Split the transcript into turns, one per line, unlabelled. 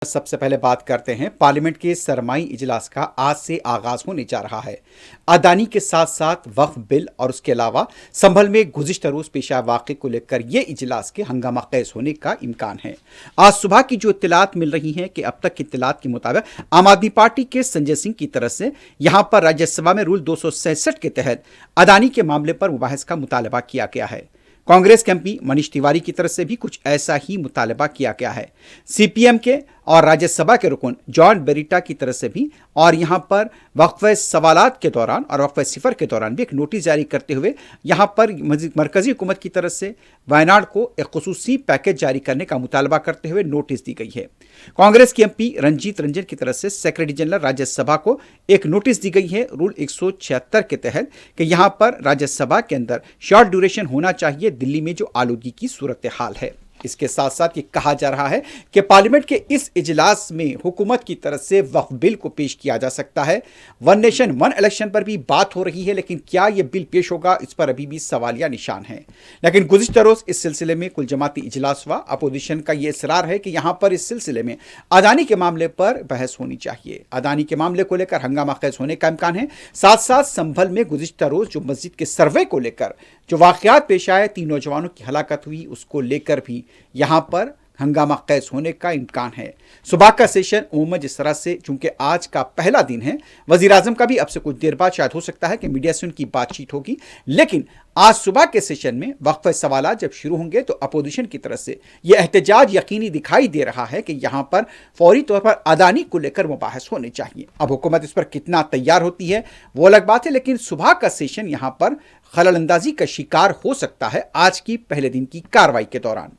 सबसे पहले बात करते हैं पार्लियामेंट के सरमाई इजलास का आज से आगाज होने जा रहा है। अदानी के साथ साथ वक्फ बिल और उसके अलावा संभल में गुज़िश्ता रोज पेश आए वाक़े को लेकर यह इजलास के हंगामा खेज होने का इम्कान है। आज सुबह की जो इत्तलात मिल रही हैं कि अब तक की इत्तलात के मुताबिक आम आदमी पार्टी के संजय सिंह की तरफ से यहां पर राज्यसभा में रूल 267 के तहत अदानी के मामले पर मुबाहिस का मुतालबा किया गया है। कांग्रेस के एमपी मनीष तिवारी की तरफ से भी कुछ ऐसा ही मुतालबा किया गया है। सीपीएम के और राज्यसभा के रुकन जॉन बेरिटा की तरफ से भी, और यहां पर वक्फ़े सवालात के दौरान और वक्फ़े सिफर के दौरान भी एक नोटिस जारी करते हुए यहां पर मरकजी हुकूमत की तरफ से वायनाड को एक खुसूसी पैकेज जारी करने का मुतालबा करते हुए नोटिस दी गई है। कांग्रेस के एमपी रंजीत रंजन की तरफ से सेक्रेटरी जनरल राज्यसभा को एक नोटिस दी गई है रूल 176 के तहत कि यहां पर राज्यसभा के अंदर शॉर्ट ड्यूरेशन होना चाहिए दिल्ली में जो आलूगी की सूरत हाल है। इसके साथ साथ ये कहा जा रहा है कि पार्लियामेंट के इस इजलास में हुकूमत की तरफ से वक्फ बिल को पेश किया जा सकता है। वन नेशन वन इलेक्शन पर भी बात हो रही है, लेकिन क्या यह बिल पेश होगा इस पर अभी भी सवालिया निशान है। लेकिन गुज़िश्ता रोज इस सिलसिले में कुल जमाती इजलास हुआ। अपोजिशन का यह इसरार है कि यहां पर इस सिलसिले में अदानी के मामले पर बहस होनी चाहिए। अदानी के मामले को लेकर हंगामा खेज होने का इम्कान है। साथ साथ संभल में गुज़िश्ता रोज जो मस्जिद के सर्वे को लेकर जो वाकयात पेश आए, 3 नौजवानों की हलाकत हुई, उसको लेकर भी यहां पर हंगामा खेज होने का इम्कान है। सुबह का सेशन उम्र जिस तरह से, चूंकि आज का पहला दिन है, वजीर आजम का भी अब से कुछ देर बाद शायद हो सकता है कि मीडिया से उनकी बातचीत होगी, लेकिन आज सुबह के सेशन में वक्फ़े सवाल जब शुरू होंगे तो अपोजिशन की तरफ से यह एहतजाज यकीनी दिखाई दे रहा है कि यहां पर फौरी तौर पर अदानी को लेकर मुबाहिस होने चाहिए। अब हुकूमत इस पर कितना तैयार होती है वो अलग बात है, लेकिन सुबह का सेशन यहां पर खलल अंदाजी का शिकार हो सकता है आज की पहले दिन की कार्रवाई के दौरान।